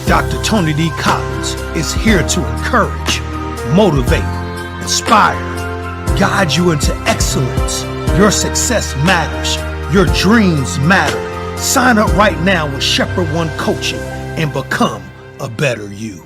Dr. Tony D. Collins is here to encourage, motivate, inspire, guide you into excellence. Your success matters. Your dreams matter. Sign up right now with Shepherd One Coaching and become a better you.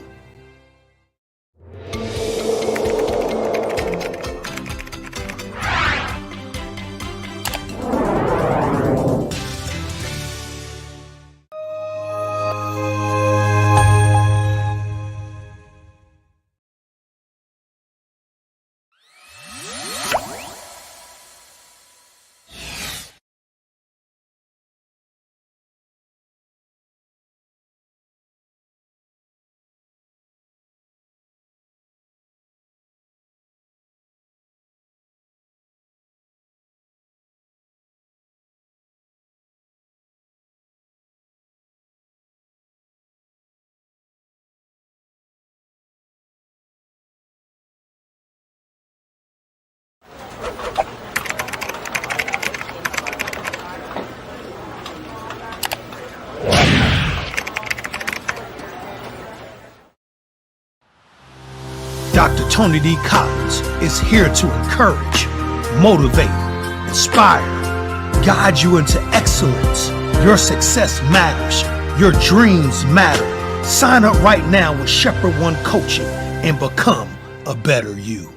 Dr. Tony D. Collins is here to encourage, motivate, inspire, guide you into excellence. Your success matters. Your dreams matter. Sign up right now with Shepherd One Coaching and become a better you.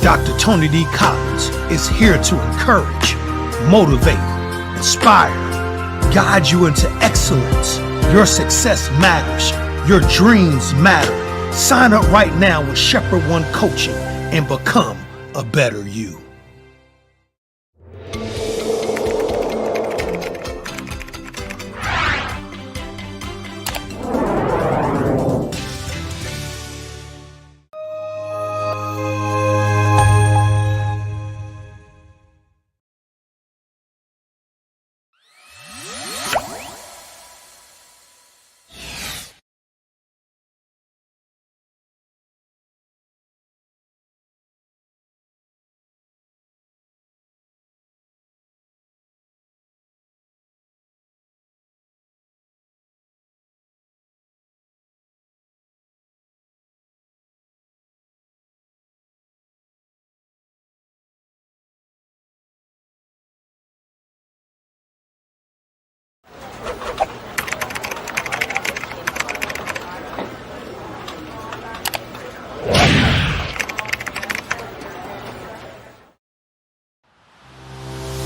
Dr. Tony D. Collins is here to encourage, motivate, inspire, guide you into excellence. Your success matters. Your dreams matter. Sign up right now with Shepherd One Coaching and become a better you.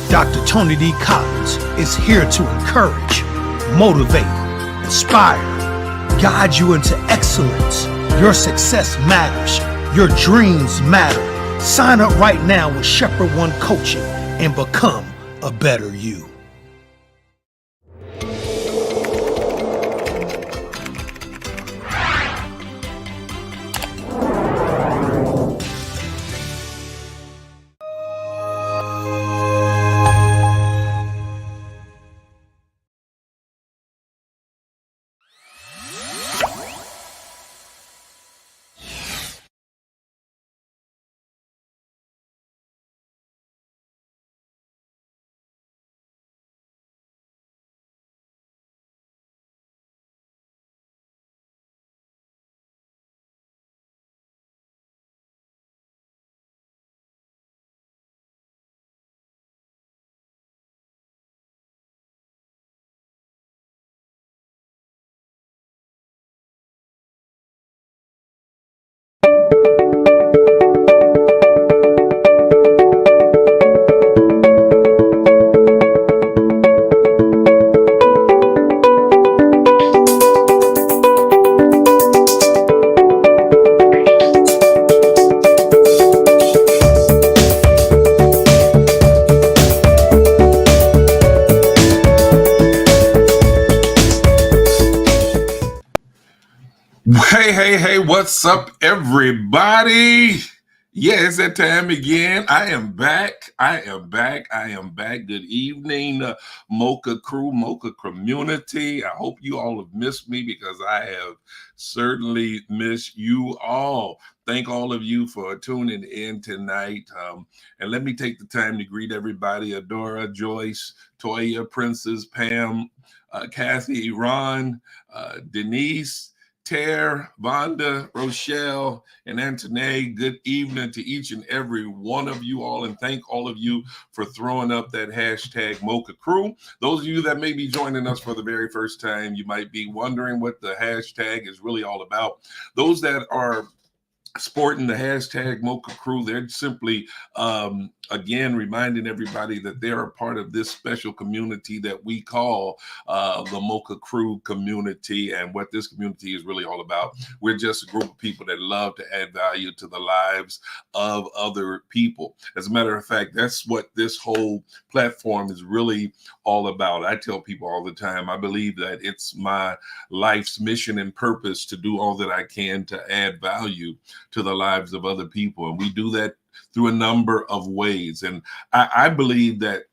Dr. Tony D. Collins is here to encourage, motivate, inspire, guide you into excellence. Your success matters. Your dreams matter. Sign up right now with Shepherd One Coaching and become a better you. Hey, what's up, everybody? Yeah, it's that time again. I am back. I am back. Good evening, Mocha crew, Mocha community. I hope you all have missed me because I have certainly missed you all. Thank all of you for tuning in tonight. And let me take the time to greet everybody: Adora, Joyce, Toya, Princess, Pam, Kathy, Ron, Denise, Tare, Vonda, Rochelle, and Antoinette. Good evening to each and every one of you all, and thank all of you for throwing up that hashtag Mocha Crew. Those of you that may be joining us for the very first time, you might be wondering what the hashtag is really all about. Those that are sporting the hashtag Mocha Crew, they're simply again reminding everybody that they're a part of this special community that we call the Mocha Crew community. And what this community is really all about, we're just a group of people that love to add value to the lives of other people. As a matter of fact, that's what this whole platform is really all about. I tell people all the time, I believe that it's my life's mission and purpose to do all that I can to add value to the lives of other people. And we do that through a number of ways. And I believe that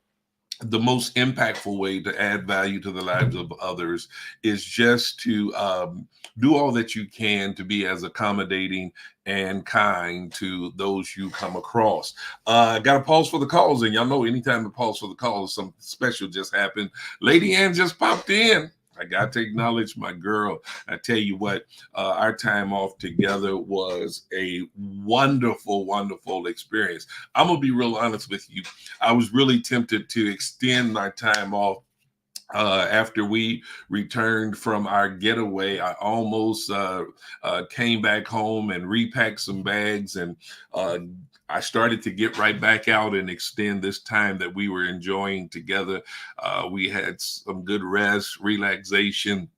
the most impactful way to add value to the lives of others is just to do all that you can to be as accommodating and kind to those you come across. Got to pause for the calls, and y'all know anytime to pause for the calls, something special just happened. Lady Ann just popped in. I got to acknowledge my girl. I tell you what, our time off together was a wonderful, wonderful experience. I'm going to be real honest with you. I was really tempted to extend my time off after we returned from our getaway. I almost came back home and repacked some bags, and I started to get right back out and extend this time that we were enjoying together. We had some good rest, relaxation.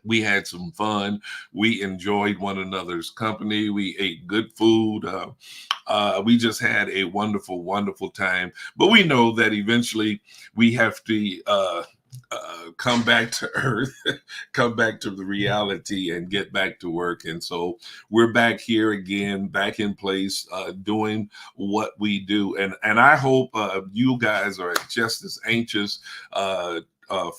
We had some fun. We enjoyed one another's company. We ate good food. We just had a wonderful, wonderful time. But we know that eventually we have to come back to earth, come back to the reality, and get back to work. And so we're back here again, back in place, doing what we do. And I hope you guys are just as anxious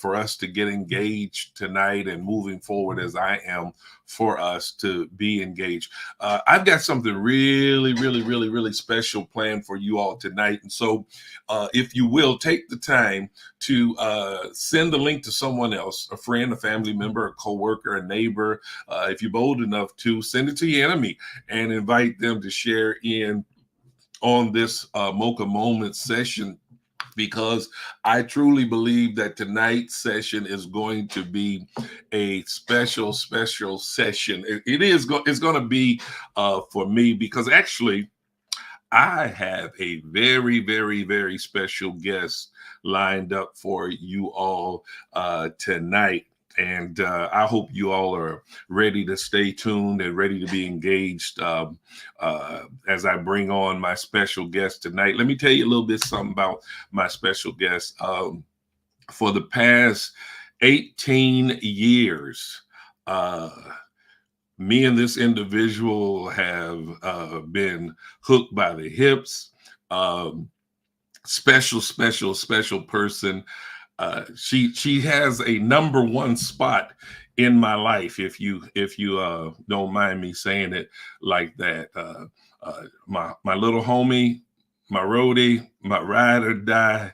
for us to get engaged tonight and moving forward as I am for us to be engaged. I've got something really, really, really, really special planned for you all tonight. And so if you will, take the time to send the link to someone else, a friend, a family member, a coworker, a neighbor. If you're bold enough to, send it to your enemy and invite them to share in on this Mocha Moment session, because I truly believe that tonight's session is going to be a special, special session. It's going to be for me, because actually I have a very, very, very special guest lined up for you all tonight. And I hope you all are ready to stay tuned and ready to be engaged as I bring on my special guest tonight. Let me tell you a little bit something about my special guest. For the past 18 years, me and this individual have been hooked by the hips. Special person. She has a number one spot in my life, if you don't mind me saying it like that. My little homie, my roadie, my ride or die,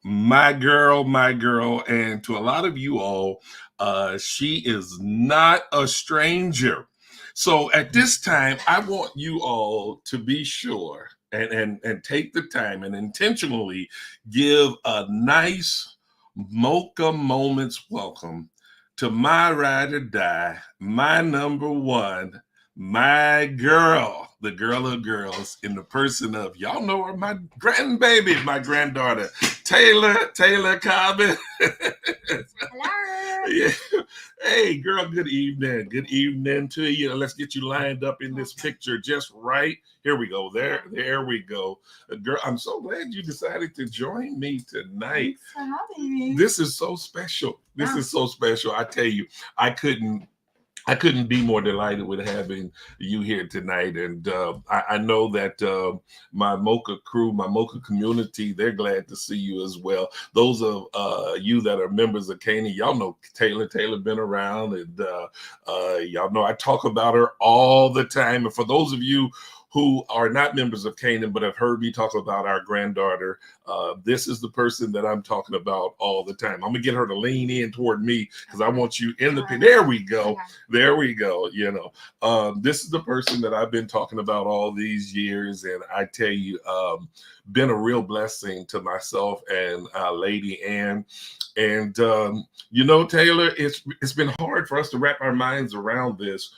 my girl, and to a lot of you all, she is not a stranger. So at this time, I want you all to be sure and take the time and intentionally give a nice Mocha Moments welcome to my ride or die, my number one, my girl, the girl of girls, in the person of, y'all know her, my grandbaby, my granddaughter, Taylor Cobbin. Hello. Yeah. Hey, girl, good evening. Good evening to you. Let's get you lined up in this picture just right. Here we go. There we go. Girl, I'm so glad you decided to join me tonight. Thanks for having me. This is so special. This is so special. I tell you, I couldn't I couldn't be more delighted with having you here tonight. And I know that my Mocha crew, my Mocha community, they're glad to see you as well. Those of you that are members of Canaan, y'all know Taylor. Taylor been around, and y'all know I talk about her all the time. And for those of you who are not members of Canaan but have heard me talk about our granddaughter, this is the person that I'm talking about all the time. I'm gonna get her to lean in toward me because I want you in the. There we go. There we go. You know, this is the person that I've been talking about all these years, and I tell you, been a real blessing to myself and Lady Ann. And you know, Taylor, it's been hard for us to wrap our minds around this,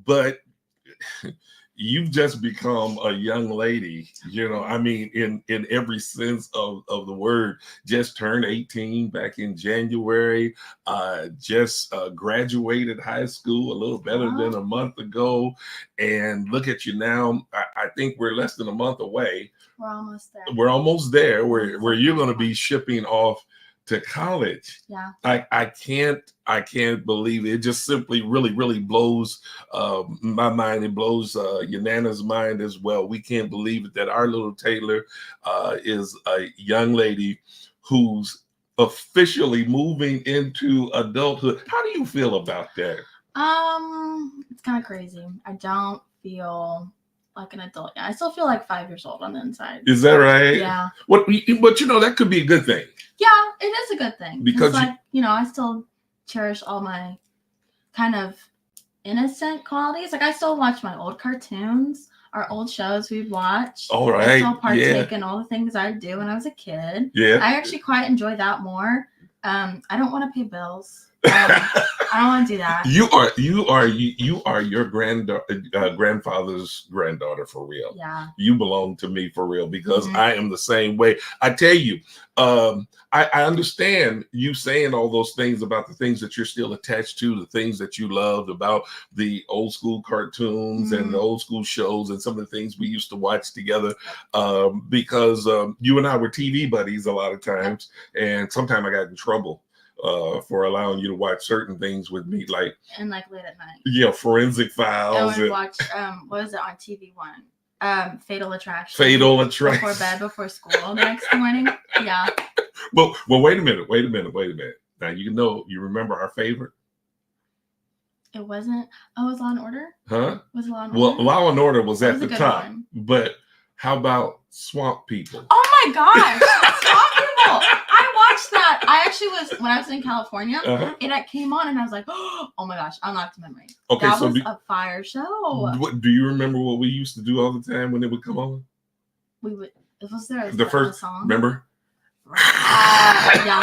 but you've just become a young lady, you know, I mean, in every sense of the word. Just turned 18 back in January, just graduated high school a little better than a month ago. And look at you now. I think we're less than a month away. We're almost there. We're almost there where you're going to be shipping off to college. Yeah. I can't believe it. It just simply really blows my mind. It blows Yanana's mind as well. We can't believe it that our little Taylor is a young lady who's officially moving into adulthood. How do you feel about that? It's kind of crazy. I don't feel like an adult. I still feel like 5 years old on the inside. Is that right? Yeah. But you know, that could be a good thing. Yeah, it is a good thing. Because like, you know, I still cherish all my kind of innocent qualities. Like I still watch my old cartoons, our old shows we'd watch. All right. I still partake in all the things I do when I was a kid. Yeah. I actually quite enjoy that more. I don't want to pay bills. I don't want to do that. You are your grandfather's granddaughter for real. Yeah. You belong to me for real because I am the same way. I tell you, I understand you saying all those things about the things that you're still attached to, the things that you loved about the old school cartoons and the old school shows and some of the things we used to watch together. Because you and I were TV buddies a lot of times, and sometimes I got in trouble for allowing you to watch certain things with me, like late at night. Yeah, Forensic Files. I would watch what was it on TV One? Fatal Attraction. Fatal Attraction. Before bed, before school the next morning. Yeah. Well, wait a minute. Now you remember our favorite? It wasn't. Oh, it was Law and Order. Huh? Was Law and Order? Well, Law and Order was at the top, one. But how about Swamp People? Oh my gosh, Swamp People! I watched that. I actually when I was in California, it came on, and I was like, oh my gosh, unlocked memory. Okay, that was a fire show. Do you remember what we used to do all the time when it would come on? We would. Was there the first song? Remember? Yeah,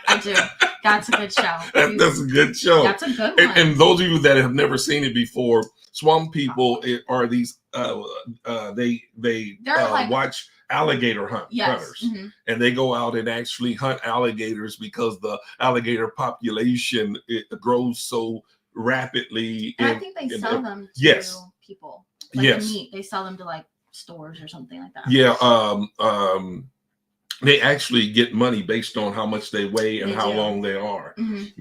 I do. That's a good show. That's a good show. That's a good one. And those of you that have never seen it before, Swamp People are these. They watch alligator hunters, and they go out and actually hunt alligators because the alligator population grows so rapidly. And I think they sell them to people. Like the meat, they sell them to like stores or something like that. Yeah. They actually get money based on how much they weigh and how long they are.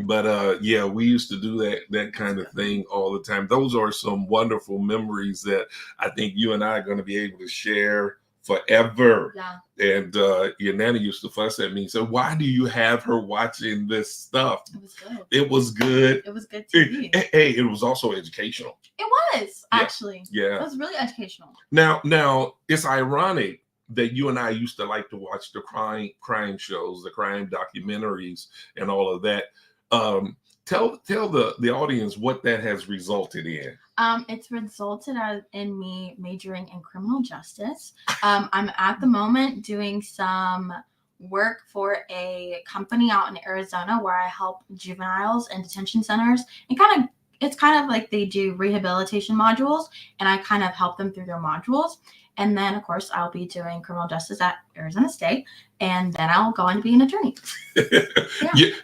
But we used to do that kind of thing all the time. Those are some wonderful memories that I think you and I are going to be able to share forever. Yeah. And your Nana used to fuss at me and say, why do you have her watching this stuff? It was good. It was good. TV. Hey, it was also educational. It was, actually. Yeah. It was really educational. Now it's ironic that you and I used to like to watch the crime shows, the crime documentaries, and all of that. Tell the audience what that has resulted in. It's resulted in me majoring in criminal justice. I'm at the moment doing some work for a company out in Arizona where I help juveniles in detention centers, and it's kind of like they do rehabilitation modules, and I kind of help them through their modules. And then, of course, I'll be doing criminal justice at Arizona State, and then I'll go on to be an attorney.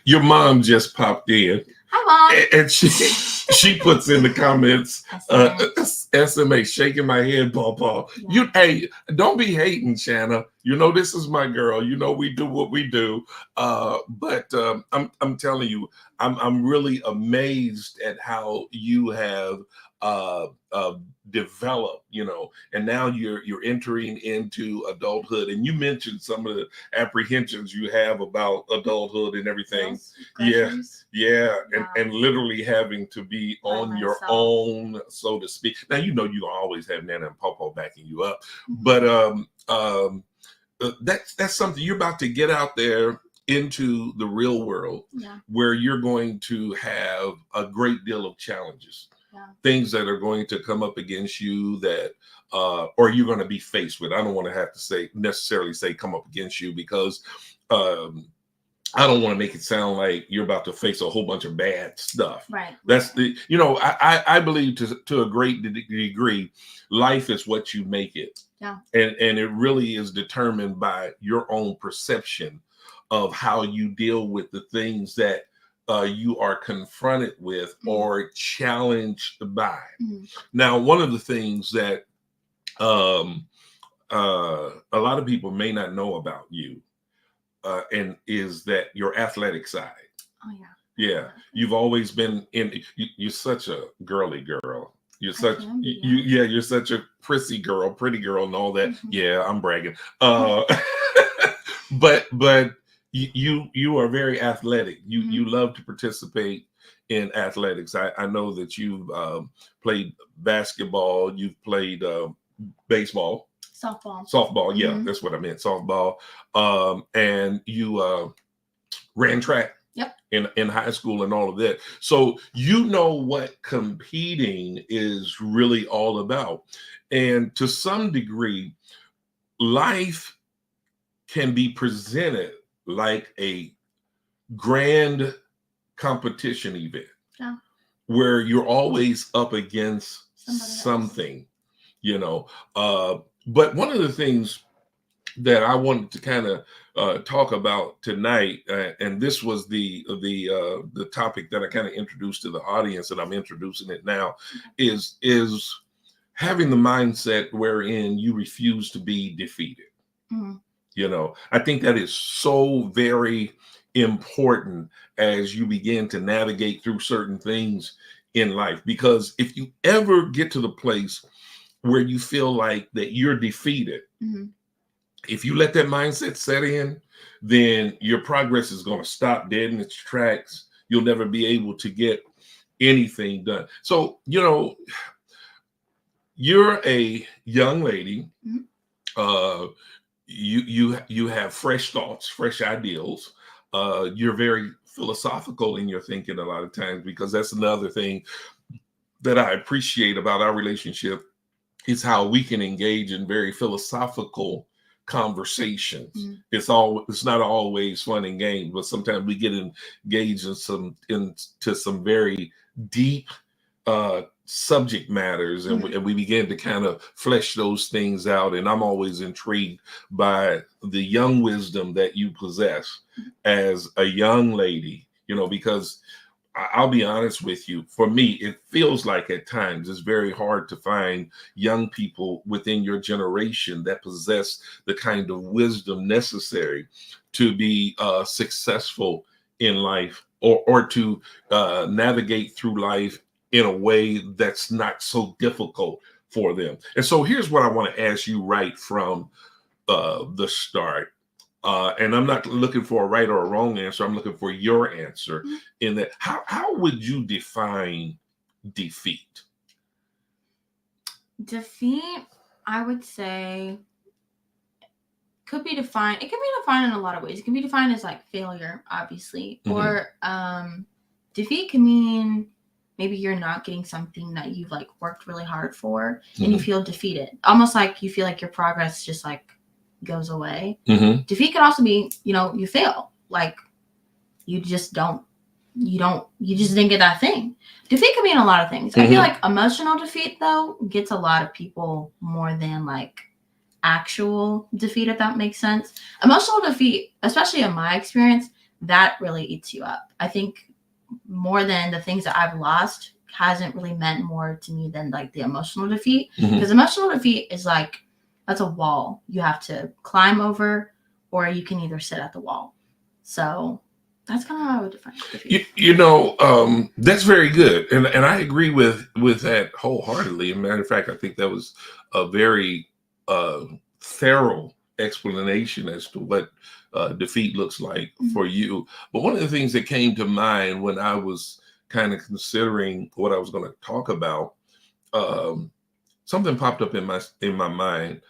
Your mom just popped in. Hi, Mom. And she puts in the comments, SMA, shaking my head, Paw. Yeah. Hey, don't be hating, Shanna. You know this is my girl. You know we do what we do. But I'm telling you, I'm really amazed at how you have developed, and now you're entering into adulthood. And you mentioned some of the apprehensions you have about adulthood and everything. Yeah, and literally having to be on your own, so to speak. Now you always have Nana and Pawpaw backing you up, but that's something you're about to get out there into the real world, where you're going to have a great deal of challenges, things that are going to come up against you that or you're going to be faced with. I don't want to have to necessarily say come up against you, because I don't want to make it sound like you're about to face a whole bunch of bad stuff. Right. That's I believe to a great degree, life is what you make it. Yeah. And it really is determined by your own perception of how you deal with the things that you are confronted with or challenged by. Now, one of the things that a lot of people may not know about you, and is that your athletic side. Oh yeah. Yeah, you've always been you're such a girly girl. You're such you're such a pretty girl, and all that. Yeah, I'm bragging. But you are very athletic. You love to participate in athletics. I know that you've played basketball. You've played baseball. Softball, yeah, that's what I meant. Softball. And you ran track. Yep. In high school and all of that. So you know what competing is really all about. And to some degree, life can be presented like a grand competition event. Yeah. Where you're always up against something, but one of the things that I wanted to kind of talk about tonight, and this was the topic that I kind of introduced to the audience, and I'm introducing it now, is having the mindset wherein you refuse to be defeated. I think that is so very important as you begin to navigate through certain things in life, because if you ever get to the place where you feel like that you're defeated, if you let that mindset set in, then your progress is going to stop dead in its tracks. You'll never be able to get anything done. So, you're a young lady. You have fresh thoughts, fresh ideals. You're very philosophical in your thinking a lot of times, because that's another thing that I appreciate about our relationship, is how we can engage in very philosophical conversations. It's not always fun and games, but sometimes we get engaged into some very deep subject matters, and we begin to kind of flesh those things out. And I'm always intrigued by the young wisdom that you possess as a young lady, because I'll be honest with you, for me, it feels like at times it's very hard to find young people within your generation that possess the kind of wisdom necessary to be successful in life, or to navigate through life in a way that's not so difficult for them. And so here's what I want to ask you right from the start. And I'm not looking for a right or a wrong answer. I'm looking for your answer in that. How would you define defeat? Defeat, I would say, could be defined. It can be defined in a lot of ways. It can be defined as like failure, obviously, or defeat can mean maybe you're not getting something that you've like worked really hard for, and you feel defeated, almost like you feel like your progress just like goes away. Defeat could also be, you fail, like you just didn't get that thing. Defeat could mean a lot of things. I feel like emotional defeat though gets a lot of people more than like actual defeat, if that makes sense. Emotional defeat, especially in my experience, that really eats you up. I think more than the things that I've lost hasn't really meant more to me than like the emotional defeat. Because emotional defeat is like, that's a wall you have to climb over, or you can either sit at the wall. So that's kind of how I would define defeat. That's very good, and I agree with that wholeheartedly. As a matter of fact, I think that was a very thorough explanation as to what defeat looks like for you. But one of the things that came to mind when I was kind of considering what I was going to talk about, something popped up in my mind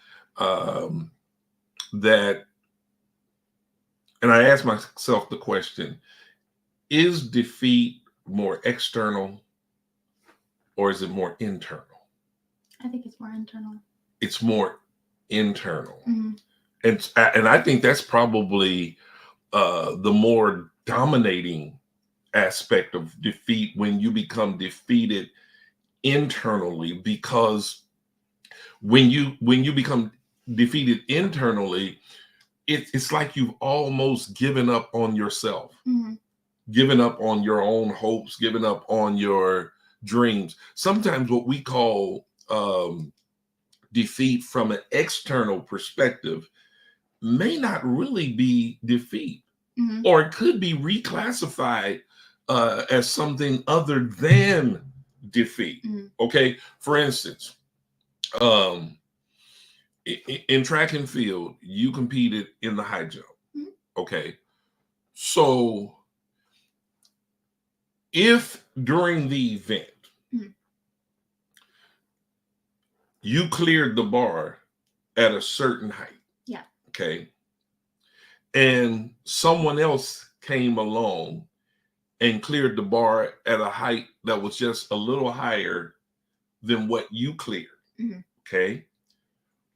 that, and I asked myself the question: is defeat more external or is it more internal? I think it's more internal. It's more internal. And I think that's probably the more dominating aspect of defeat, when you become defeated internally, because when you become defeated internally, it's like you've almost given up on yourself, given up on your own hopes, given up on your dreams. Sometimes what we call defeat from an external perspective may not really be defeat, or it could be reclassified as something other than defeat. Okay, for instance, in track and field, you competed in the high jump. Okay, so if during the event you cleared the bar at a certain height, okay, and someone else came along and cleared the bar at a height that was just a little higher than what you cleared, okay,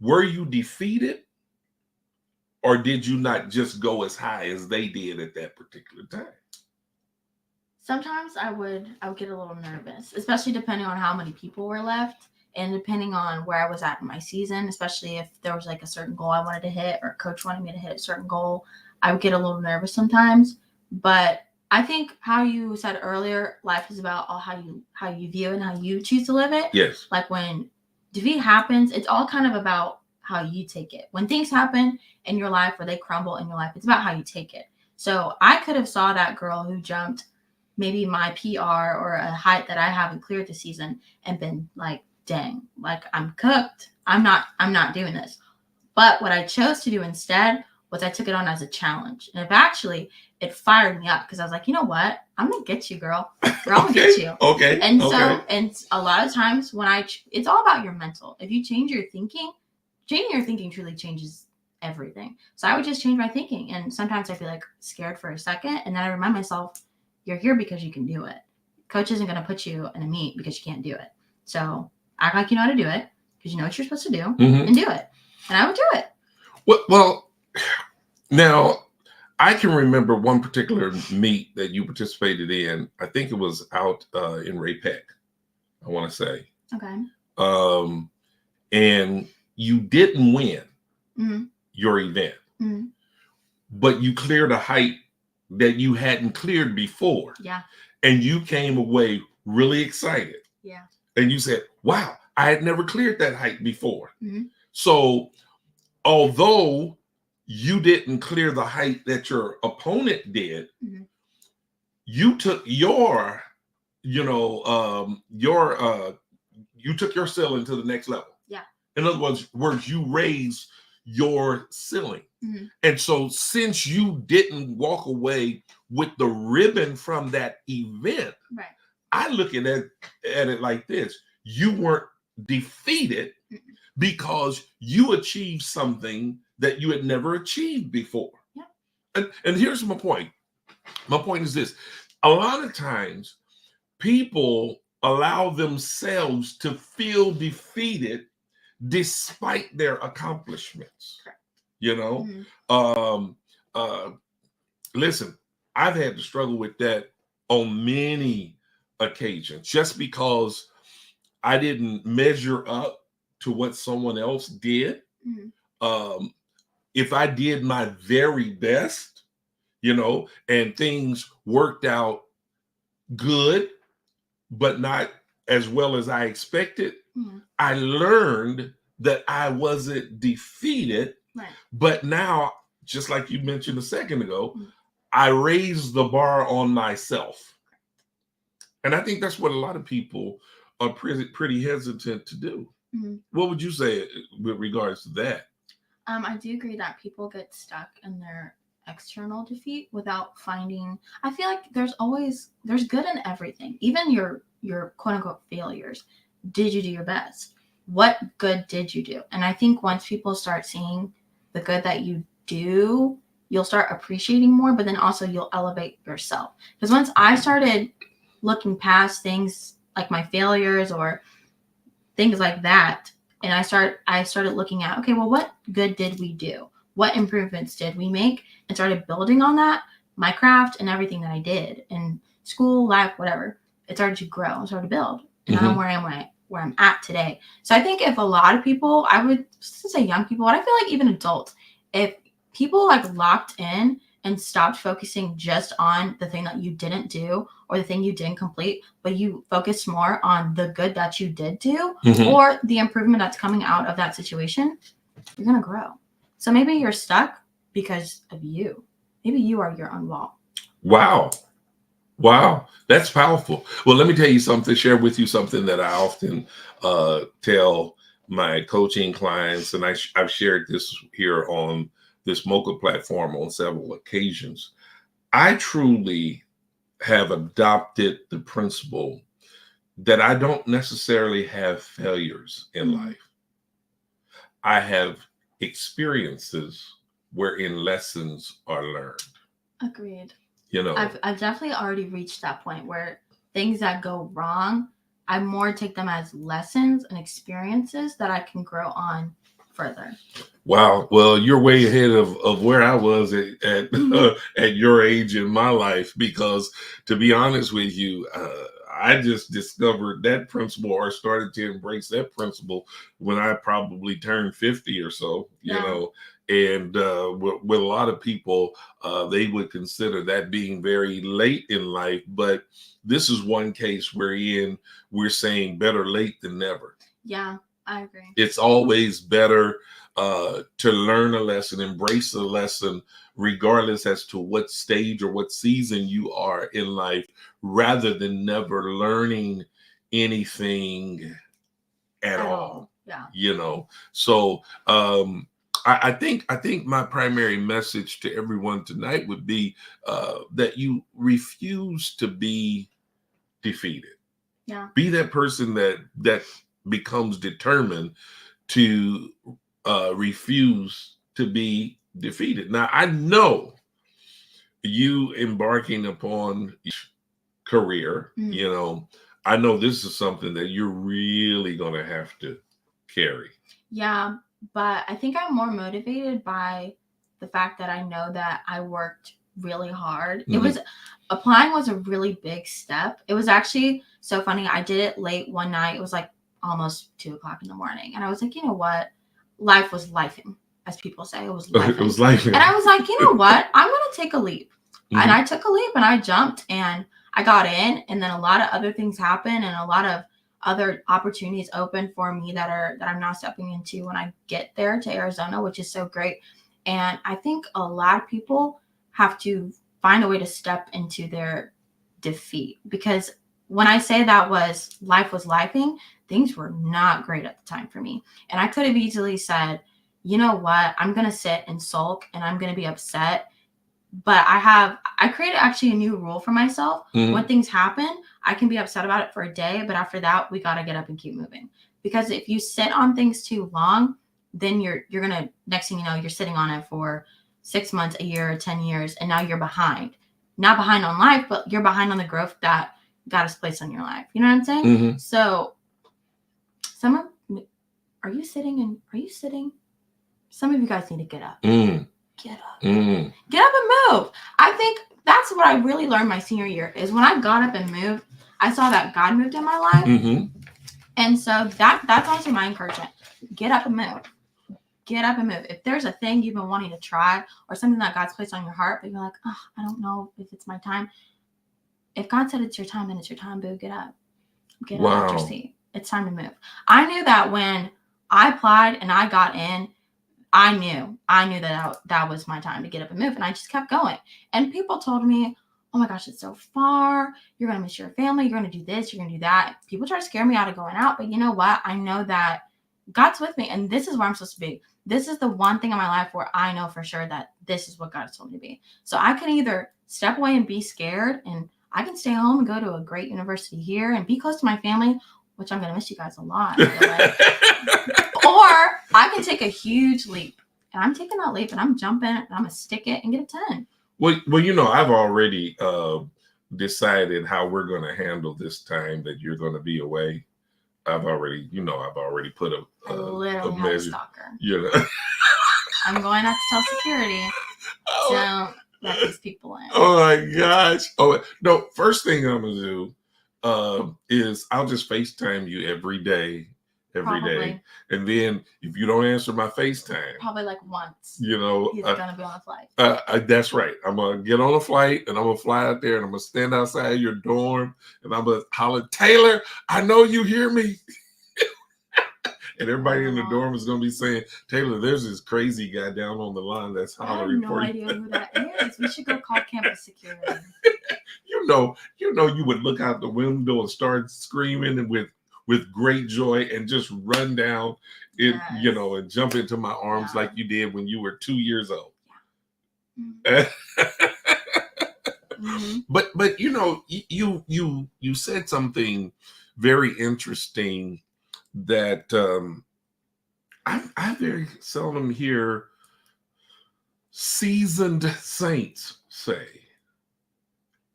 were you defeated, or did you not just go as high as they did at that particular time? Sometimes I would get a little nervous, especially depending on how many people were left and depending on where I was at in my season, especially if there was like a certain goal I wanted to hit or coach wanted me to hit a certain goal. I would get a little nervous sometimes. But I think how you said earlier, life is about all how you view and how you choose to live it. Yes. Like when defeat happens, it's all kind of about how you take it. When things happen in your life or they crumble in your life, it's about how you take it. So I could have saw that girl who jumped maybe my PR or a height that I haven't cleared this season and been like, dang, like I'm cooked. I'm not doing this. But what I chose to do instead was I took it on as a challenge. And it fired me up because I was like, you know what? I'm going to get you, girl. I'm going to get you. Okay. And so, and a lot of times when it's all about your mental. If you change your thinking, changing your thinking truly changes everything. So I would just change my thinking. And sometimes I feel like scared for a second. And then I remind myself, you're here because you can do it. Coach isn't going to put you in a meet because you can't do it. So act like you know how to do it because you know what you're supposed to do and do it. And I would do it. Well, now I can remember one particular meet that you participated in. I think it was out in Ray-Peck, I want to say. Okay. And you didn't win your event, but you cleared a height that you hadn't cleared before. Yeah. And you came away really excited. Yeah. And you said, wow, I had never cleared that height before. So although you didn't clear the height that your opponent did, you took your ceiling to the next level. Yeah. In other words, you raised your ceiling. And so since you didn't walk away with the ribbon from that event, right, I look at it like this: you weren't defeated because you achieved something that you had never achieved before. Yeah. And here's my point. My point is this: a lot of times people allow themselves to feel defeated despite their accomplishments. Correct. Listen, I've had to struggle with that on many occasions, just because I didn't measure up to what someone else did. If I did my very best, and things worked out good, but not as well as I expected, Mhm. I learned that I wasn't defeated, Right. but now, just like you mentioned a second ago, Mhm. I raised the bar on myself. And I think that's what a lot of people are pretty hesitant to do. Mhm. What would you say with regards to that? I do agree that people get stuck in their external defeat without finding. I feel like there's good in everything, even your quote unquote failures. Did you do your best? What good did you do? And I think once people start seeing the good that you do, you'll start appreciating more. But then also you'll elevate yourself. Because once I started looking past things like my failures or things like that, and I started looking at, okay, well, what good did we do, what improvements did we make, and started building on that. My craft and everything that I did in school, life, whatever, it started to grow and started to build, and I'm where I'm at today. So I think if a lot of people, I would say young people, but I feel like even adults, if people like locked in and stopped focusing just on the thing that you didn't do or the thing you didn't complete, but you focus more on the good that you did do or the improvement that's coming out of that situation, you're going to grow. So maybe you're stuck because of you. Maybe you are your own wall. Wow. Wow. That's powerful. Well, let me tell you something, share with you something that I often tell my coaching clients, and I've shared this here on this Mocha platform on several occasions. I truly have adopted the principle that I don't necessarily have failures in life. I have experiences wherein lessons are learned. Agreed. You know, I've definitely already reached that point where things that go wrong, I more take them as lessons and experiences that I can grow on further. wow. Well, you're way ahead of where I was at your age in my life, because to be honest with you, I just discovered that principle or started to embrace that principle when I probably turned 50 or so, you know, and with a lot of people, they would consider that being very late in life. But this is one case wherein we're saying better late than never. Yeah, I agree. It's always better to learn a lesson, embrace a lesson, regardless as to what stage or what season you are in life, rather than never learning anything at all. Yeah. You know, so I think my primary message to everyone tonight would be that you refuse to be defeated. Yeah. Be that person that becomes determined to refuse to be defeated. Now, I know you embarking upon career, you know, I know this is something that you're really going to have to carry. Yeah, but I think I'm more motivated by the fact that I know that I worked really hard. It was applying was a really big step. It was actually so funny. I did it late one night. It was like almost 2:00 in the morning. And I was like, you know what? Life was lifing, as people say. It was lifing. It was lifing. And I was like, you know what? I'm going to take a leap. And I took a leap and I jumped and I got in. And then a lot of other things happened and a lot of other opportunities open for me that I'm now stepping into when I get there to Arizona, which is so great. And I think a lot of people have to find a way to step into their defeat, because when I say that was lifing, things were not great at the time for me. And I could have easily said, you know what, I'm going to sit and sulk and I'm going to be upset. But I created actually a new rule for myself. When things happen, I can be upset about it for a day, but after that, we got to get up and keep moving. Because if you sit on things too long, then you're going to, next thing you know, you're sitting on it for 6 months, a year, 10 years, and now you're behind. Not behind on life, but you're behind on the growth that God has placed on your life. You know what I'm saying? So are you sitting? Some of you guys need to get up. Get up. Get up and move. I think that's what I really learned my senior year is when I got up and moved, I saw that God moved in my life. And so that's also my encouragement. Get up and move. Get up and move. If there's a thing you've been wanting to try or something that God's placed on your heart, but you're like, oh, I don't know if it's my time, if God said it's your time, then it's your time, boo. Get up. Get up out your Wow. seat. It's time to move. I knew that when I applied and I got in, I knew that was my time to get up and move. And I just kept going. And people told me, oh my gosh, it's so far. You're going to miss your family. You're going to do this. You're going to do that. People try to scare me out of going out. But you know what? I know that God's with me. And this is where I'm supposed to be. This is the one thing in my life where I know for sure that this is what God has told me to be. So I can either step away and be scared, and I can stay home and go to a great university here and be close to my family, which I'm going to miss you guys a lot, by the way. Or I can take a huge leap. And I'm taking that leap and I'm jumping and I'm going to stick it and get a 10. Well, I've already decided how we're going to handle this time that you're going to be away. I've already put I literally a have a measure. stalker. You know. I'm going to have to tell security. Don't let these people in. Oh my gosh. Oh no, first thing I'm gonna do is I'll just FaceTime you every day. Probably. And then if you don't answer my FaceTime, Probably like once. you know, He's gonna be on a flight. that's right. I'm gonna get on a flight and I'm gonna fly out there and I'm gonna stand outside your dorm and I'm gonna holler, Taylor, I know you hear me. And everybody in the dorm is going to be saying, Taylor, there's this crazy guy down on the line that's hollering for you. I have no idea who that is. We should go call campus security. You would look out the window and start screaming and with great joy and just run down it, Yes. And jump into my arms like you did when you were 2 years old. Yeah. Mm-hmm. But you said something very interesting that I very seldom hear seasoned saints say,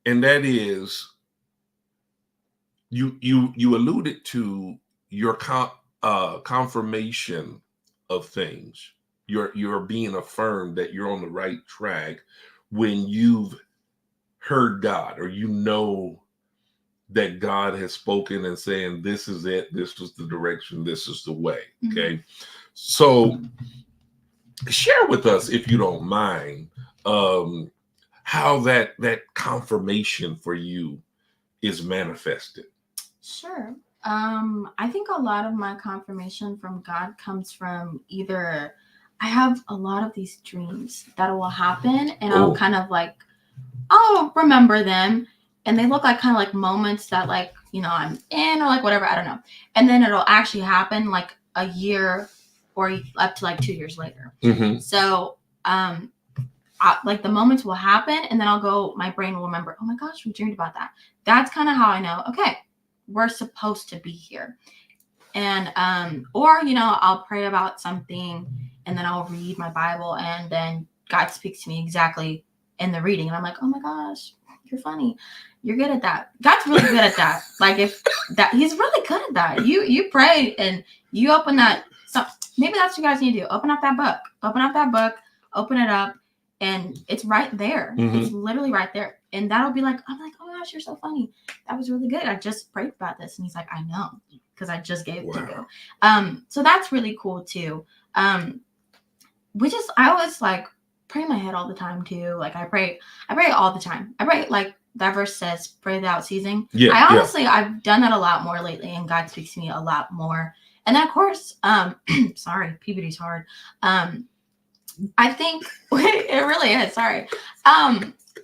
and that is you alluded to your confirmation of things. You're being affirmed that you're on the right track when you've heard God, or that God has spoken and saying, this is it, this is the direction, this is the way. Okay. Mm-hmm. So share with us, if you don't mind, how that confirmation for you is manifested. Sure. I think a lot of my confirmation from God comes from either I have a lot of these dreams that will happen and I'll kind of like, I'll remember them. And they look like kind of like moments that like, I'm in or like whatever, I don't know. And then it'll actually happen like a year or up to like 2 years later. Mm-hmm. So like the moments will happen and then my brain will remember, oh my gosh, we dreamed about that. That's kind of how I know, okay, we're supposed to be here. And, or, I'll pray about something and then I'll read my Bible and then God speaks to me exactly in the reading. And I'm like, oh my gosh, you're funny. You're good at that. God's really good at that. Like he's really good at that. You pray and you open that. So maybe that's what you guys need to do. Open up that book, open it up. And it's right there. Mm-hmm. It's literally right there. And that'll be like, I'm like, oh my gosh, you're so funny. That was really good. I just prayed about this. And he's like, I know, because I just gave it to you. So that's really cool too. I always like pray in my head all the time too. Like I pray all the time. I pray like that verse says, pray without ceasing. Yeah. I've done that a lot more lately and God speaks to me a lot more. And then of course, sorry, puberty's hard. I think it really is. Sorry.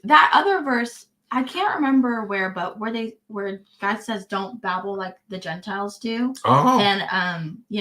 That other verse, I can't remember where, but where God says, don't babble like the Gentiles do. Oh. And,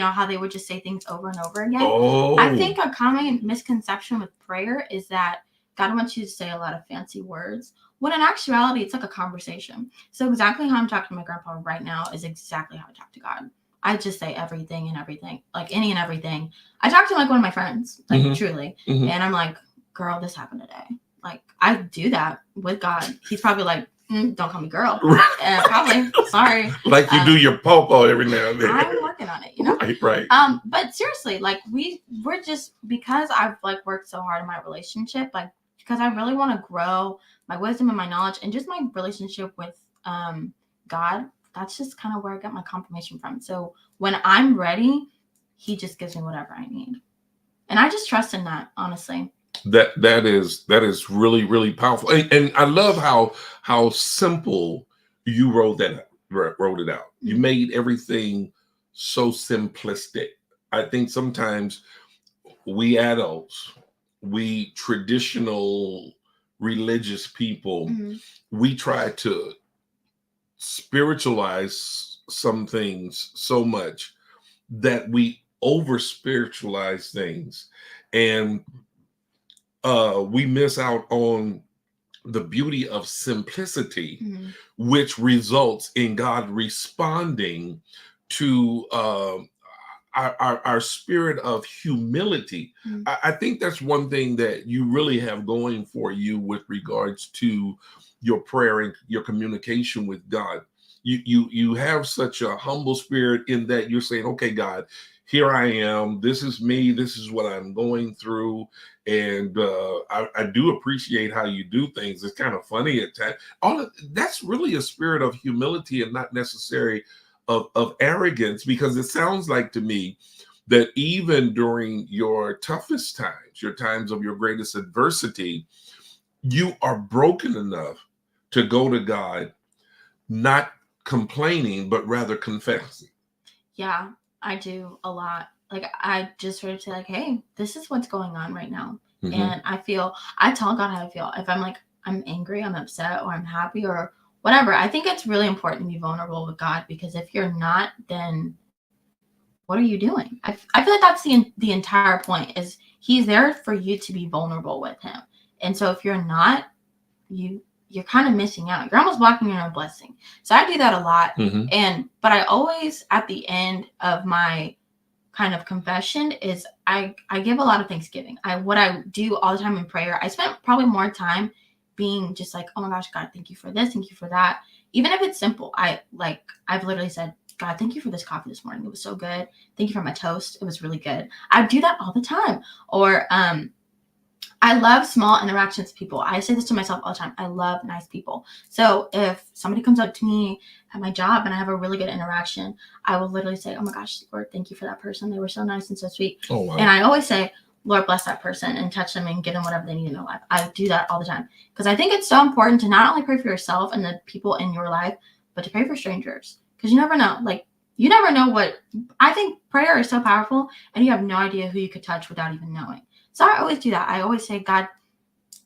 how they would just say things over and over again. Oh. I think a common misconception with prayer is that God wants you to say a lot of fancy words, when in actuality, it's like a conversation. So exactly how I'm talking to my grandpa right now is exactly how I talk to God. I just say everything and everything, like any and everything. I talk to him like one of my friends, like mm-hmm. truly. Mm-hmm. And I'm like, girl, this happened today. Like I do that with God. He's probably like, don't call me girl. Probably, sorry. Like you do your popo every now and then. I'm working on it, Right. But seriously, like we're just, because I've like worked so hard in my relationship, like because I really want to grow my wisdom and my knowledge and just my relationship with God. That's just kind of where I get my confirmation from. So when I'm ready, he just gives me whatever I need. And I just trust in that, honestly. That is really, really powerful, and I love how simple you wrote it out. You Mhm. made everything so simplistic. I think sometimes we adults, we traditional religious people, Mhm. we try to spiritualize some things so much that we over spiritualize things, and we miss out on the beauty of simplicity, Mhm. which results in God responding to our spirit of humility. Mhm. I think that's one thing that you really have going for you with regards to your prayer and your communication with God. You have such a humble spirit in that you're saying, okay, God, here I am. This is me. This is what I'm going through. And I do appreciate how you do things. It's kind of funny at times. All of that's really a spirit of humility and not necessary of arrogance, because it sounds like to me that even during your toughest times, your times of your greatest adversity, you are broken enough to go to God, not complaining, but rather confessing. Yeah, I do a lot. Like I just sort of say like, hey, this is what's going on right now. Mhm. And I tell God how I feel. If I'm like, I'm angry, I'm upset, or I'm happy, or whatever, I think it's really important to be vulnerable with God, because if you're not, then what are you doing? I feel like that's the entire point is he's there for you to be vulnerable with him. And so if you're not, you're kind of missing out. You're almost blocking your own blessing. So I do that a lot. Mhm. But I always at the end of my kind of confession is I give a lot of thanksgiving. What I do all the time in prayer, I spend probably more time being just like, oh my gosh, God, thank you for this, thank you for that. Even if it's simple, I've literally said, God, thank you for this coffee this morning. It was so good. Thank you for my toast. It was really good. I do that all the time. Or I love small interactions with people. I say this to myself all the time. I love nice people. So if somebody comes up to me at my job and I have a really good interaction, I will literally say, oh my gosh, Lord, thank you for that person. They were so nice and so sweet. Oh wow. And I always say, Lord, bless that person and touch them and give them whatever they need in their life. I do that all the time because I think it's so important to not only pray for yourself and the people in your life, but to pray for strangers, because you never know. Like, you never know what. I think prayer is so powerful, and you have no idea who you could touch without even knowing. So I always do that. I always say, God,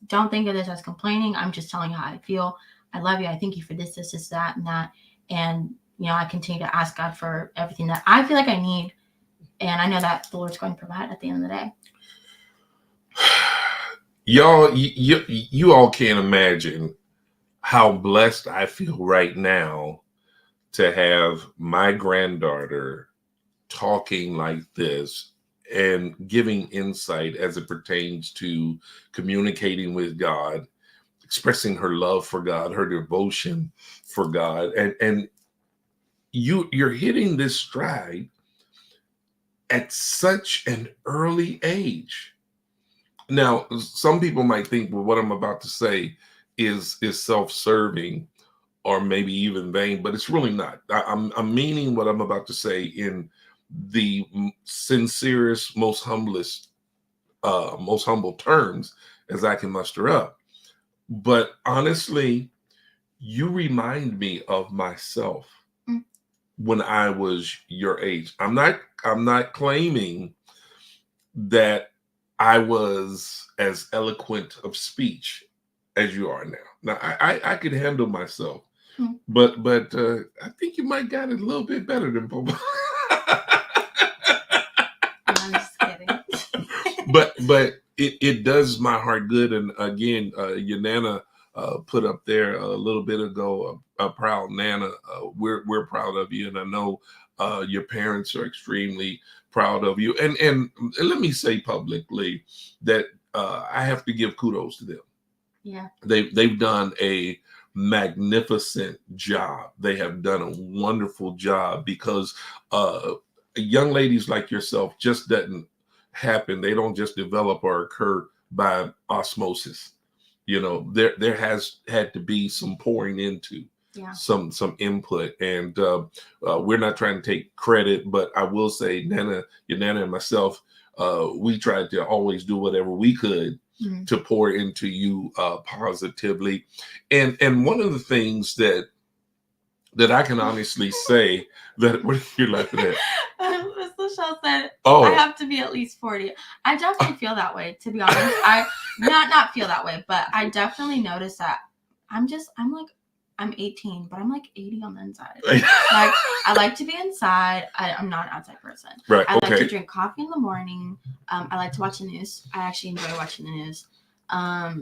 don't think of this as complaining. I'm just telling you how I feel. I love you. I thank you for this, that, and that. And, I continue to ask God for everything that I feel like I need. And I know that the Lord's going to provide at the end of the day. Y'all, you all can't imagine how blessed I feel right now to have my granddaughter talking like this and giving insight as it pertains to communicating with God, expressing her love for God, her devotion for God. And you're hitting this stride at such an early age. Now, some people might think, well, what I'm about to say is self-serving or maybe even vain, but it's really not. I'm meaning what I'm about to say in the sincerest, most humble terms as I can muster up. But honestly, you remind me of myself Mm. when I was your age. I'm not claiming that I was as eloquent of speech as you are now. Now I could handle myself, Mm. but I think you might got it a little bit better than Popo. I'm just kidding. but it does my heart good. And again, your Nana put up there a little bit ago, a proud Nana. We're proud of you, and I know your parents are extremely proud of you. And let me say publicly that I have to give kudos to them. Yeah. They've done a magnificent job. They have done a wonderful job, because young ladies like yourself just doesn't happen. They don't just develop or occur by osmosis. There has had to be some pouring into, Yeah. some input, and we're not trying to take credit, but I will say, your Nana and myself, we tried to always do whatever we could to pour into you positively. And one of the things that I can honestly say that what are you laughing at? Miss Michelle said, Oh, I have to be at least 40. I definitely feel that way, to be honest. I not feel that way, but I definitely notice that I'm 18, but I'm like 80 on the inside. Like, I like to be inside. I'm not an outside person. Right. I like Okay. to drink coffee in the morning. I like to watch the news. I actually enjoy watching the news. Yeah,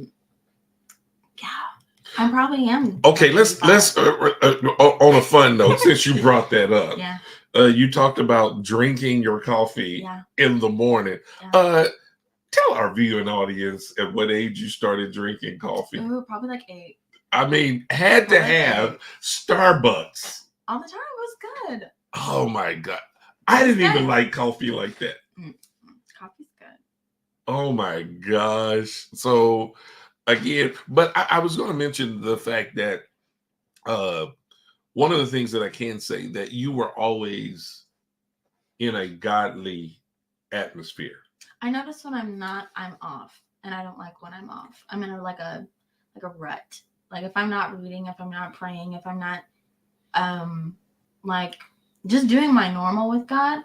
I probably am. Okay, let's on a fun note, since you brought that up. Yeah. You talked about drinking your coffee in the morning. Yeah. Tell our viewing audience at what age you started drinking coffee. Ooh, probably like 8. I mean, had to have Starbucks. All the time. It was good. Oh my God. I didn't even like coffee like that. Coffee's good. Oh my gosh. So again, but I was going to mention the fact that one of the things that I can say that you were always in a godly atmosphere. I notice when I'm not, I'm off, and I don't like when I'm off. I'm in a rut. Like if I'm not reading, if I'm not praying, if I'm not like just doing my normal with God,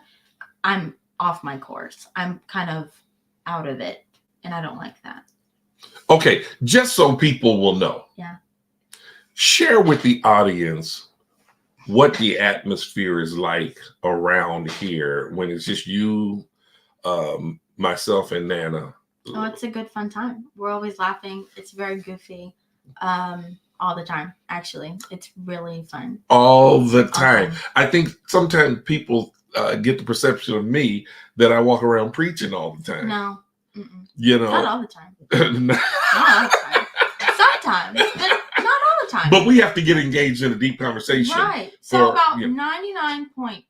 I'm off my course. I'm kind of out of it, and I don't like that. Okay, just so people will know. Yeah. Share with the audience what the atmosphere is like around here when it's just you, myself, and Nana. Oh, it's a good fun time. We're always laughing. It's very goofy. All the time, actually. It's really fun. All the time. I think sometimes people get the perception of me that I walk around preaching all the time. No. Mm-mm. You know. Not all the time. Not all the time. Sometimes, but not all the time. But we have to get engaged in a deep conversation. Right. So about 99.8%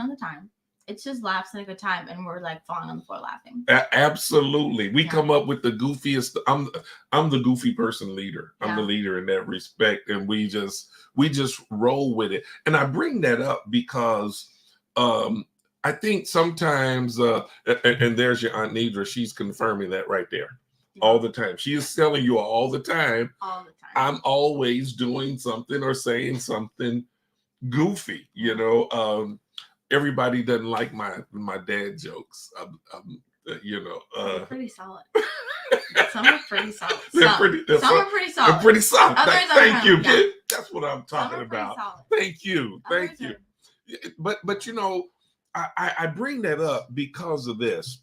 of the time, it's just laughs and a good time, and we're like falling on the floor laughing. Absolutely. We come up with the goofiest. I'm the goofy person leader. I'm the leader in that respect, and we just roll with it. And I bring that up because I think sometimes and there's your Aunt Nidra. She's confirming that right there all the time. She is telling you all the time. All the time. I'm always doing something or saying something goofy. You know. Everybody doesn't like my dad jokes. They're pretty solid. Some are pretty solid. Some are pretty solid. They're pretty solid. Thank you, kid. That's what I'm talking about. Thank you. Thank you. But you know, I bring that up because of this.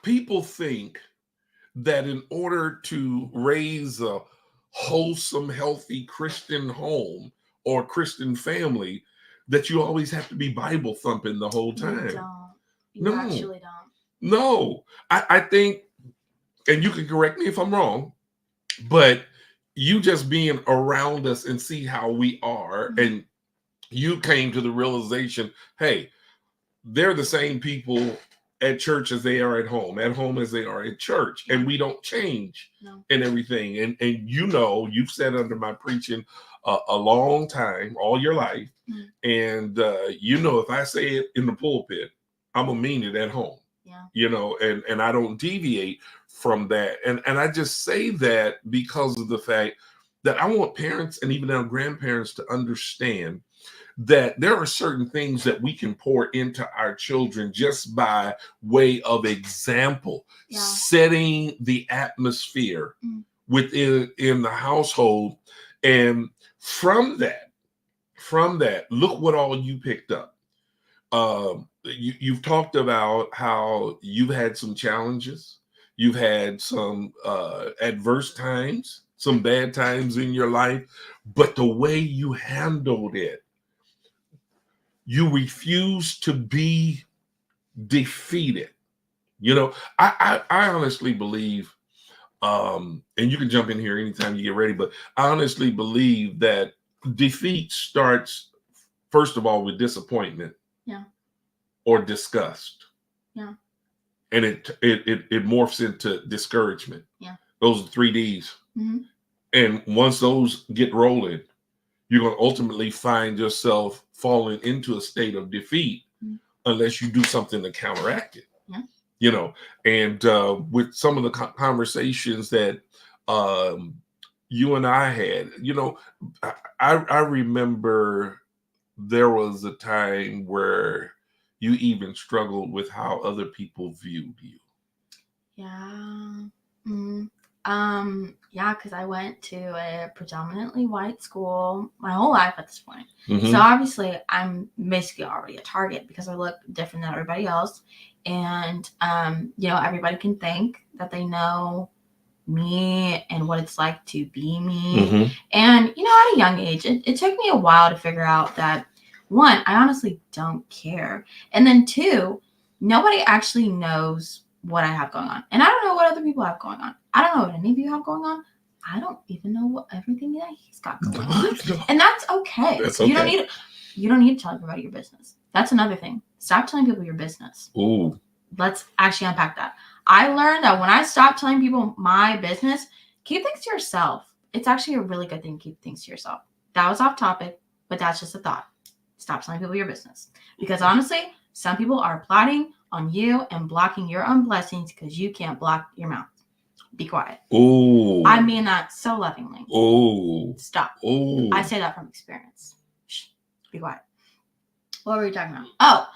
People think that in order to raise a wholesome, healthy Christian home or Christian family, that you always have to be Bible thumping the whole time. You actually don't. No, I think, and you can correct me if I'm wrong, but you just being around us and see how we are, and you came to the realization, hey, they're the same people at church as they are at home as they are at church, and we don't change and everything. And you know, you've sat under my preaching a long time, all your life, and you know, if I say it in the pulpit, I'm gonna mean it at home. You know, and I don't deviate from that. And I just say that because of the fact that I want parents and even our grandparents to understand that there are certain things that we can pour into our children just by way of example, setting the atmosphere within the household. And from that, look what all you picked up. You've talked about how you've had some challenges. You've had some adverse times, some bad times in your life, but the way you handled it, you refuse to be defeated. You know, I honestly believe, and you can jump in here anytime you get ready, but I honestly believe that defeat starts, first of all, with disappointment. Or disgust. And it morphs into discouragement. Those are 3 Ds. And once those get rolling, you're going to ultimately find yourself falling into a state of defeat unless you do something to counteract it. you know, and with some of the conversations that you and I had, you know, I remember there was a time where you even struggled with how other people viewed you. Yeah. Mm. Yeah, because I went to a predominantly white school my whole life at this point. Mhm. So obviously I'm basically already a target because I look different than everybody else. And everybody can think that they know me and what it's like to be me. Mhm. And at a young age, it took me a while to figure out that, one, I honestly don't care. And then two, nobody actually knows what I have going on. And I don't know what other people have going on. I don't know what any of you have going on. I don't even know what everything that he's got going on. And that's okay. That's okay. You don't need to tell everybody your business. That's another thing. Stop telling people your business. Ooh. Let's actually unpack that. I learned that when I stopped telling people my business, keep things to yourself. It's actually a really good thing to keep things to yourself. That was off topic, but that's just a thought. Stop telling people your business. Because honestly, some people are plotting on you and blocking your own blessings because you can't block your mouth. Be quiet. Ooh. I mean that so lovingly. Ooh. Stop. Ooh. I say that from experience. Shh. Be quiet. What were we talking about? Oh,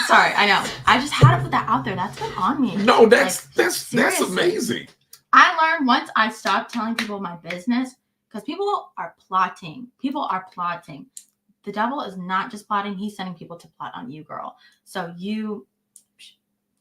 sorry. I know. I just had to put that out there. That's been on me. No, that's seriously. amazing. I learned once I stopped telling people my business, because people are plotting. People are plotting. The devil is not just plotting. He's sending people to plot on you, girl. So you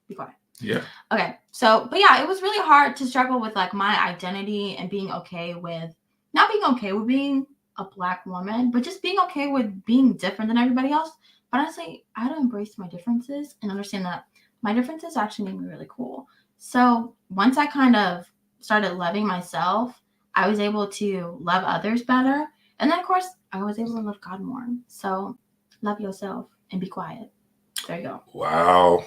be quiet. Yeah. Okay. So, but yeah, it was really hard to struggle with like my identity and being okay with not being okay with being a Black woman, but just being okay with being different than everybody else. But honestly, I had to embrace my differences and understand that my differences actually made me really cool. So once I kind of started loving myself, I was able to love others better. And then, of course, I was able to love God more. So love yourself and be quiet. There you go. Wow.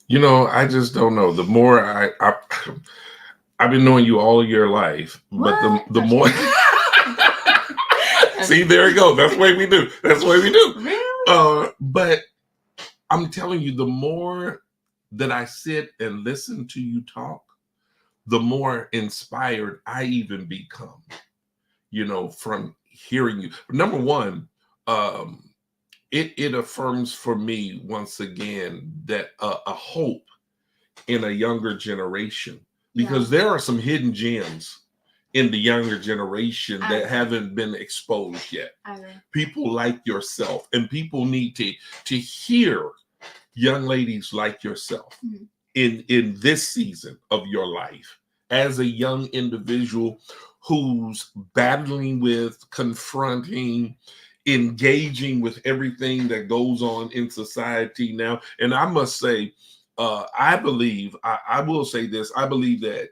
You know, I just don't know. The more I've been knowing you all your life, but the more see, there you go. That's the way we do. That's the way we do. Really? But I'm telling you, the more that I sit and listen to you talk, the more inspired I even become, from hearing you. Number one, it affirms for me once again that a hope in a younger generation, because there are some hidden gems in the younger generation that haven't been exposed yet. People like yourself, and people need to hear young ladies like yourself in this season of your life as a young individual who's battling with, confronting, engaging with everything that goes on in society now. And I must say, I believe, I will say this, I believe that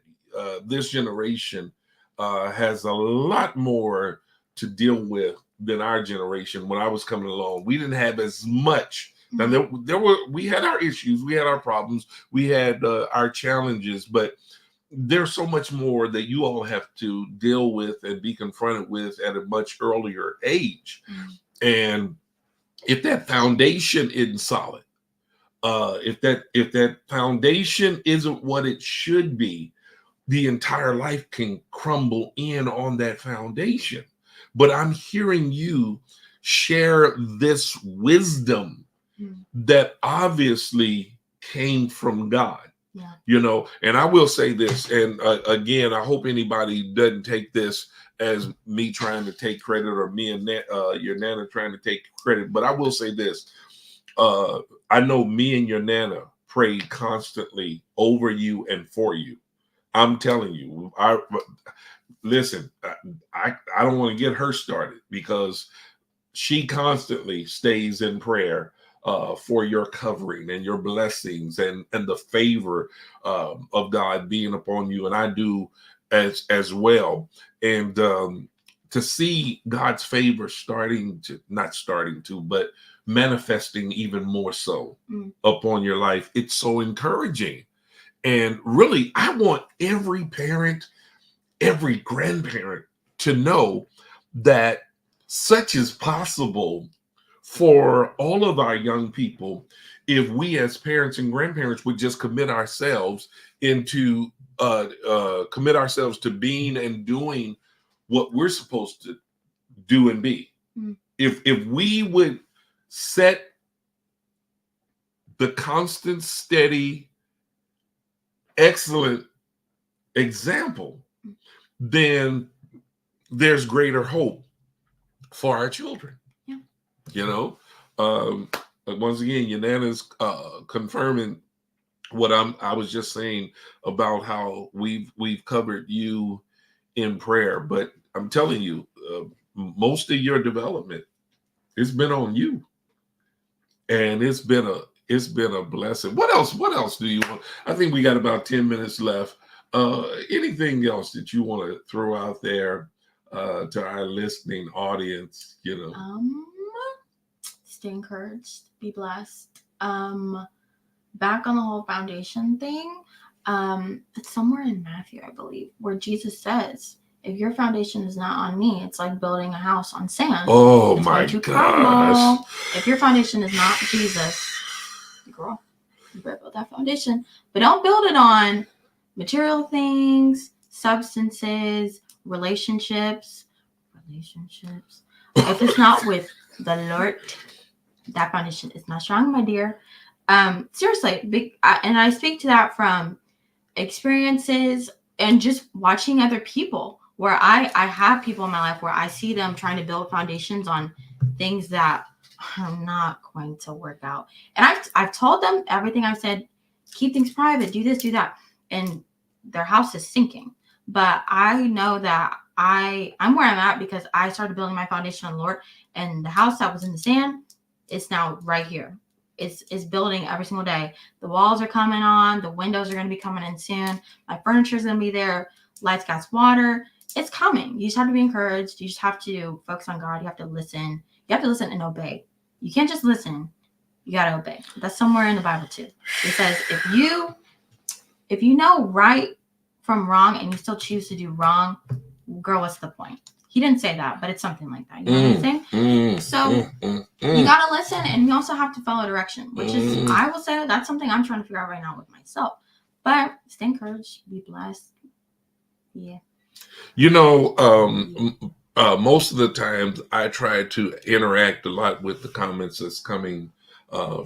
this generation has a lot more to deal with than our generation. When I was coming along, we didn't have as much. Now we had our issues, we had our problems, we had our challenges, but there's so much more that you all have to deal with and be confronted with at a much earlier age. And if that foundation isn't solid, if that foundation isn't what it should be, the entire life can crumble in on that foundation. But I'm hearing you share this wisdom that obviously came from God. And I will say this, and again, I hope anybody doesn't take this as me trying to take credit, or me and your Nana trying to take credit, but I will say this. I know me and your Nana prayed constantly over you and for you. I'm telling you, listen, I don't want to get her started, because she constantly stays in prayer for your covering and your blessings and the favor of God being upon you. And I do as well. And to see God's favor but manifesting even more so upon your life, it's so encouraging. And really, I want every parent, every grandparent to know that such is possible for all of our young people if we as parents and grandparents would just commit ourselves into commit ourselves to being and doing what we're supposed to do and be. If we would set the constant, steady, excellent example, then there's greater hope for our children. Yeah. You know, once again, Yanana's confirming what I was just saying about how we've covered you in prayer, but I'm telling you, most of your development, it's been on you, and it's been a blessing. What else do you want? I think we got about 10 minutes left. Anything else that you want to throw out there to our listening audience? You know, stay encouraged, be blessed. Back on the whole foundation thing, it's somewhere in Matthew, I believe, where Jesus says, if your foundation is not on me, it's like building a house on sand. Oh my gosh. If your foundation is not Jesus, girl, you better build that foundation. But don't build it on material things, substances, relationships. If it's not with the Lord, that foundation is not strong, my dear. Seriously, and I speak to that from experiences and just watching other people, where I have people in my life where I see them trying to build foundations on things that are not going to work out. And I've told them everything. I've said, keep things private, do this, do that. And their house is sinking. But I know that I'm where I'm at because I started building my foundation on the Lord, and the house that was in the sand is now right here. It's building every single day. The walls are coming on. The windows are going to be coming in soon. My furniture is going to be there. Lights, gas, water. It's coming. You just have to be encouraged. You just have to focus on God. You have to listen. You have to listen and obey. You can't just listen. You got to obey. That's somewhere in the Bible too. It says if you know right from wrong and you still choose to do wrong, girl, what's the point? He didn't say that, but it's something like that. You know what I'm saying? So you got to listen, and you also have to follow direction, which is, I will say, that's something I'm trying to figure out right now with myself. But stay encouraged, be blessed. Yeah. You know, most of the times I try to interact a lot with the comments that's coming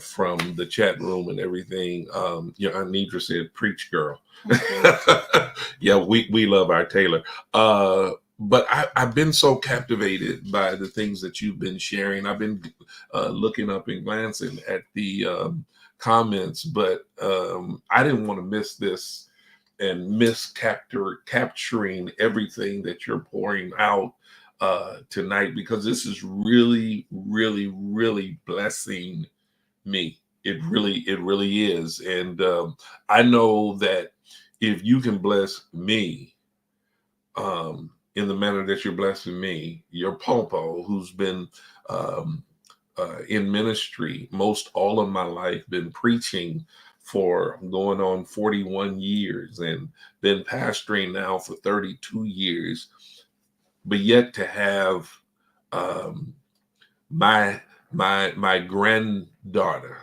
from the chat room and everything. Aunt Nidra said, preach, girl. Yeah, we love our Taylor. But I've been so captivated by the things that you've been sharing. I've been looking up and glancing at the comments, but I didn't want to miss this and miss capturing everything that you're pouring out tonight, because this is really, really, really blessing me. It really is. And I know that if you can bless me, in the manner that you're blessing me, your Popo, who's been in ministry most all of my life, been preaching for going on 41 years and been pastoring now for 32 years, but yet to have my granddaughter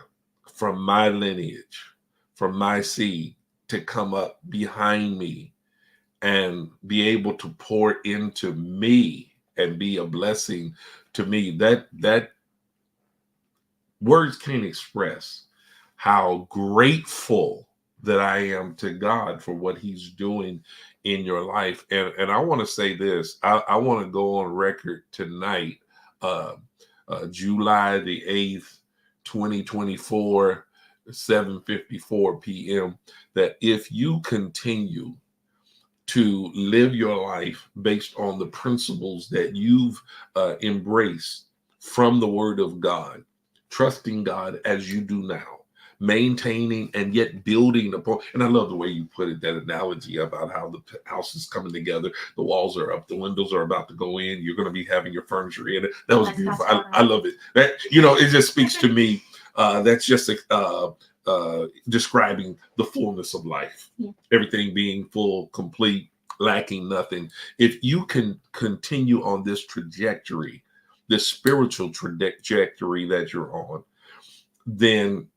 from my lineage, from my seed, to come up behind me and be able to pour into me and be a blessing to me, that words can't express how grateful that I am to God for what he's doing in your life. And I want to say this, I want to go on record tonight, July the 8th, 2024, 7:54 p.m., that if you continue to live your life based on the principles that you've embraced from the Word of God, trusting God as you do now, maintaining and yet building upon. And I love the way you put it, that analogy about how the house is coming together. The walls are up, the windows are about to go in. You're going to be having your furniture in it. That was beautiful. I love it. That, it just speaks to me. That's just describing the fullness of life. Yeah. Everything being full, complete, lacking nothing. If you can continue on this trajectory, this spiritual trajectory that you're on, then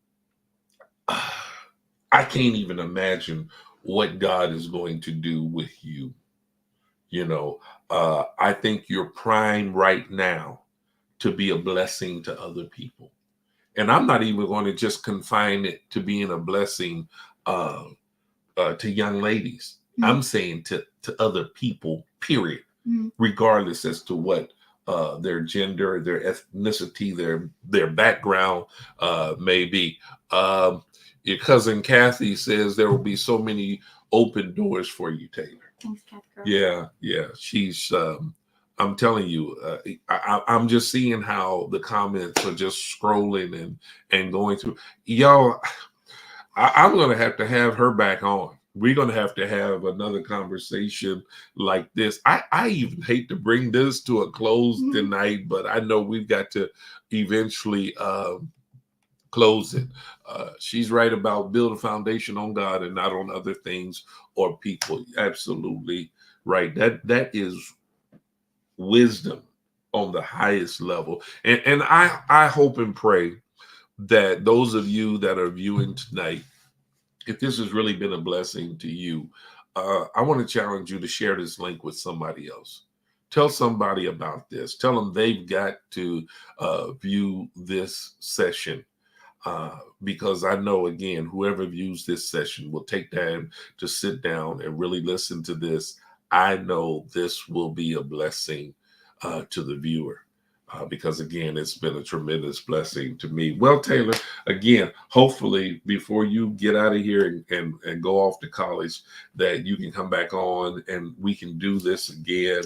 I can't even imagine what God is going to do with you. You know, I think you're primed right now to be a blessing to other people. And I'm not even going to just confine it to being a blessing uh, to young ladies. I'm saying to other people, period, regardless as to what their gender, their ethnicity, their background may be. Your cousin Kathy says there will be so many open doors for you, Taylor. Thanks, Cat Girl. Yeah. She's. I'm telling you, I'm just seeing how the comments are just scrolling and going through. Y'all, I'm going to have her back on. We're going to have another conversation like this. I even hate to bring this to a close tonight, but I know we've got to eventually close it. She's right about build a foundation on God and not on other things or people. Absolutely right. That is wisdom on the highest level. And I hope and pray that those of you that are viewing tonight, if this has really been a blessing to you, I want to challenge you to share this link with somebody else. Tell somebody about this. Tell them they've got to view this session. Because I know, again, whoever views this session will take time to sit down and really listen to this. I know this will be a blessing to the viewer. Because again, it's been a tremendous blessing to me. Well, Taylor, again, hopefully before you get out of here and go off to college, that you can come back on and we can do this again,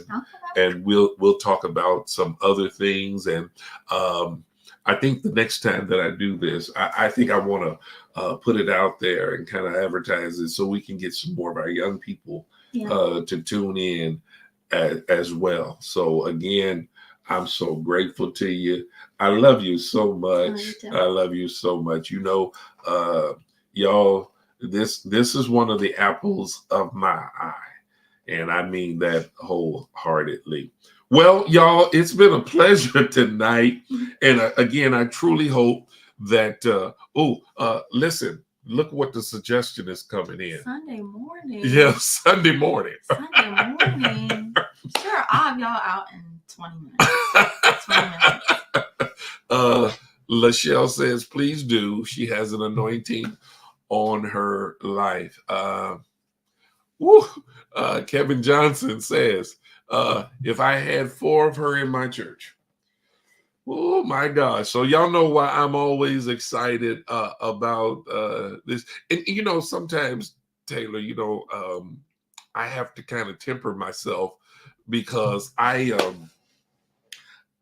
and we'll talk about some other things. And I think the next time that I do this, I think I want to put it out there and kind of advertise it so we can get some more of our young people to tune in as well. So again, I'm so grateful to you. I love you so much. I love you so much. You know, y'all, this is one of the apples of my eye. And I mean that wholeheartedly. Well, y'all, it's been a pleasure tonight. And again, I truly hope that, listen, look what the suggestion is coming in. Sunday morning. Yeah, Sunday morning. Sunday morning. Sure, I'll have y'all out in 20 minutes. 20 minutes. Lachelle says, please do. She has an anointing on her life. Kevin Johnson says, if I had 4 of her in my church. Oh my gosh. So y'all know why I'm always excited about this. And you know, sometimes, Taylor, you know, I have to kind of temper myself because I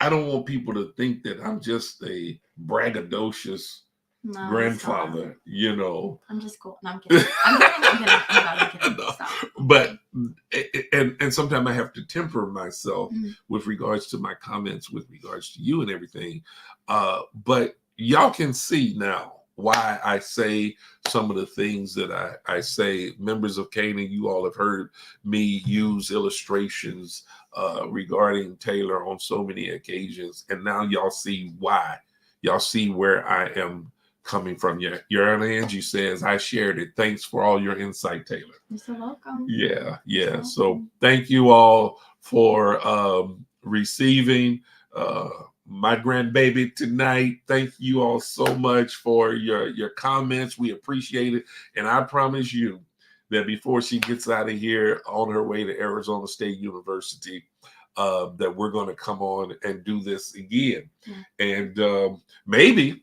don't want people to think that I'm just a braggadocious grandfather, you know. I'm just cool. No, I'm kidding. I'm kidding. No. But and sometimes I have to temper myself with regards to my comments, with regards to you and everything. But y'all can see now why I say some of the things that I say. Members of Canaan, you all have heard me use illustrations regarding Taylor on so many occasions, and now y'all see why. Y'all see where I am coming from. Your Aunt Angie says, I shared it. Thanks for all your insight, Taylor. You're so welcome. Yeah. So thank you all for receiving my grandbaby tonight. Thank you all so much for your comments. We appreciate it. And I promise you that before she gets out of here on her way to Arizona State University, that we're going to come on and do this again. And maybe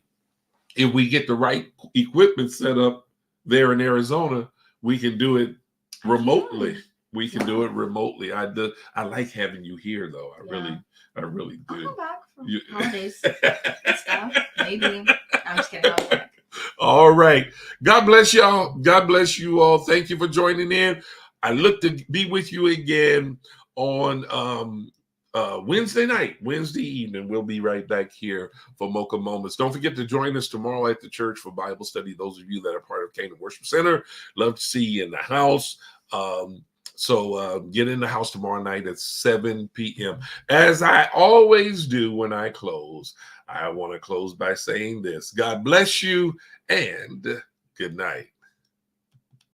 if we get the right equipment set up there in Arizona, we can do it remotely. We can do it remotely. I like having you here, though. I really do. I'll come back from holidays and stuff. Maybe. I'm just kidding. All right. God bless y'all. God bless you all. Thank you for joining in. I look to be with you again on Wednesday evening. We'll be right back here for Mocha Moments. Don't forget to join us tomorrow at the church for Bible study. Those of you that are part of Canaan Worship Center, love to see you in the house. So get in the house tomorrow night at 7 p.m. As I always do when I close, I want to close by saying this. God bless you and Good night.